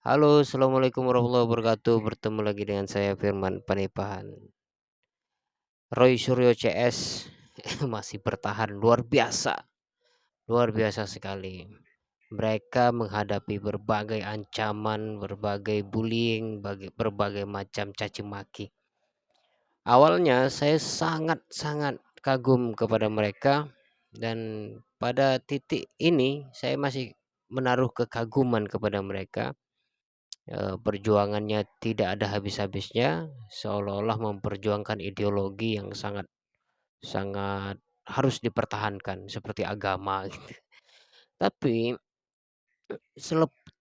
Halo, assalamualaikum warahmatullahi wabarakatuh. Bertemu lagi dengan saya Firman Panipahan. Roy Suryo CS masih bertahan luar biasa sekali. Mereka menghadapi berbagai ancaman, berbagai bullying, berbagai macam caci maki. Awalnya saya sangat-sangat kagum kepada mereka dan pada titik ini saya masih menaruh kekaguman kepada mereka. Perjuangannya tidak ada habis-habisnya, seolah-olah memperjuangkan ideologi yang sangat sangat harus dipertahankan seperti agama gitu. Tapi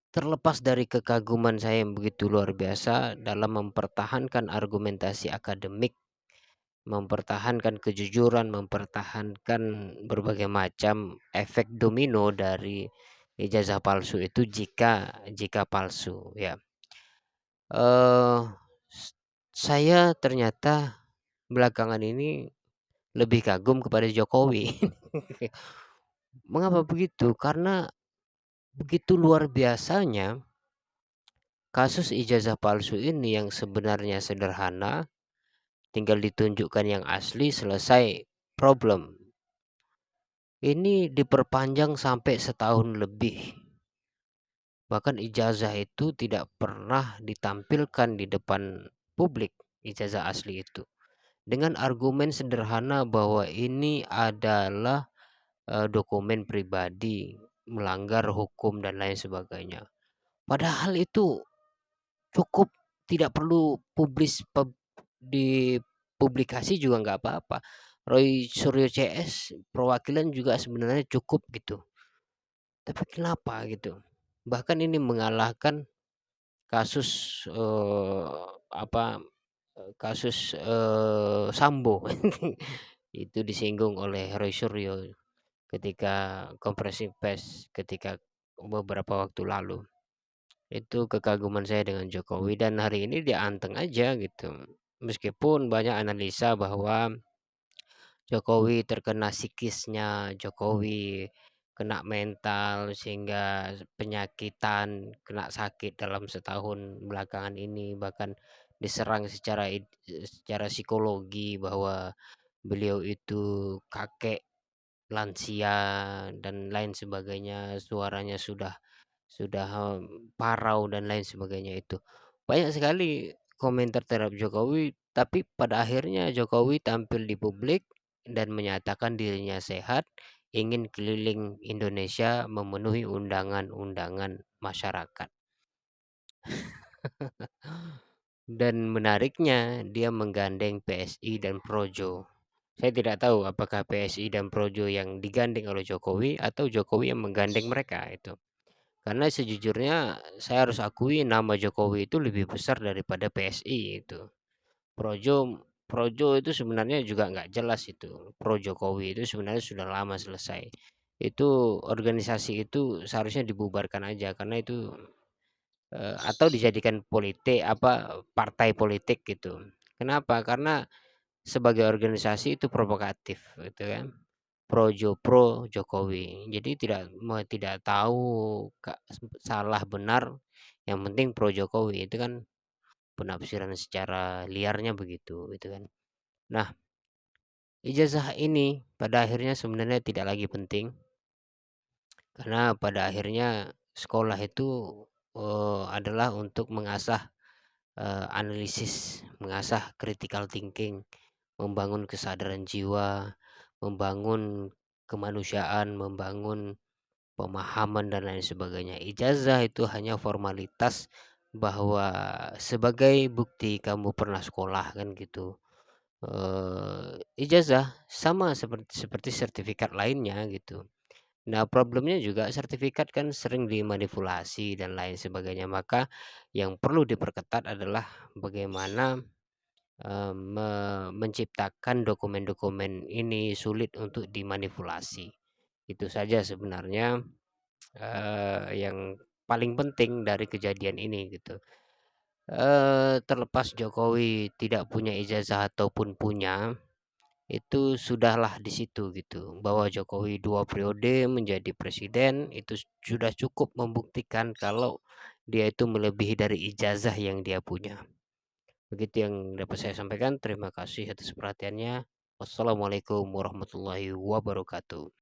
terlepas dari kekaguman saya yang begitu luar biasa dalam mempertahankan argumentasi akademik, mempertahankan kejujuran, mempertahankan berbagai macam efek domino dari ijazah palsu itu jika jika palsu ya. eh saya ternyata belakangan ini lebih kagum kepada Jokowi. Mengapa begitu? Karena begitu luar biasanya kasus ijazah palsu ini yang sebenarnya sederhana, tinggal ditunjukkan yang asli selesai problem. Ini diperpanjang sampai setahun lebih. Bahkan ijazah itu tidak pernah ditampilkan di depan publik, ijazah asli itu. Dengan argumen sederhana bahwa ini adalah dokumen pribadi, melanggar hukum dan lain sebagainya. Padahal itu cukup, tidak perlu di publikasi juga nggak apa-apa. Roy Suryo CS perwakilan juga sebenarnya cukup gitu. Tapi kenapa gitu? Bahkan ini mengalahkan kasus apa kasus Sambo itu disinggung oleh Roy Suryo ketika konferensi pers ketika beberapa waktu lalu. Itu kekaguman saya dengan Jokowi dan hari ini dia anteng aja gitu. Meskipun banyak analisa bahwa Jokowi terkena psikisnya, Jokowi kena mental sehingga penyakitan, kena sakit dalam setahun belakangan ini, bahkan diserang secara psikologi bahwa beliau itu kakek lansia dan lain sebagainya, suaranya sudah parau dan lain sebagainya itu. Banyak sekali komentar terhadap Jokowi, tapi pada akhirnya Jokowi tampil di publik dan menyatakan dirinya sehat, ingin keliling Indonesia memenuhi undangan-undangan masyarakat. Dan menariknya dia menggandeng PSI dan Projo. Saya tidak tahu apakah PSI dan Projo yang digandeng oleh Jokowi atau Jokowi yang menggandeng mereka itu. Karena sejujurnya saya harus akui nama Jokowi itu lebih besar daripada PSI itu. Projo Projo itu sebenarnya juga nggak jelas itu. Pro Jokowi itu sebenarnya sudah lama selesai. Itu organisasi itu seharusnya dibubarkan aja karena itu atau dijadikan partai politik gitu. Kenapa? Karena sebagai organisasi itu provokatif gitu kan. Pro Jokowi. Jadi tidak tahu salah benar, yang penting pro Jokowi itu kan penafsiran secara liarnya begitu itu kan. Nah, ijazah ini pada akhirnya sebenarnya tidak lagi penting karena pada akhirnya sekolah itu adalah untuk mengasah analisis, mengasah critical thinking, membangun kesadaran jiwa, membangun kemanusiaan, membangun pemahaman dan lain sebagainya. Ijazah itu hanya formalitas bahwa sebagai bukti kamu pernah sekolah kan gitu. Ijazah sama seperti seperti sertifikat lainnya gitu. Nah, problemnya juga sertifikat kan sering dimanipulasi dan lain sebagainya. Maka yang perlu diperketat adalah bagaimana menciptakan dokumen-dokumen ini sulit untuk dimanipulasi. Itu saja sebenarnya yang paling penting dari kejadian ini gitu. Terlepas Jokowi tidak punya ijazah ataupun punya, itu sudahlah di situ gitu. Bahwa Jokowi 2 periode menjadi presiden itu sudah cukup membuktikan kalau dia itu melebihi dari ijazah yang dia punya. Begitu yang dapat saya sampaikan, terima kasih atas perhatiannya. Wassalamualaikum warahmatullahi wabarakatuh.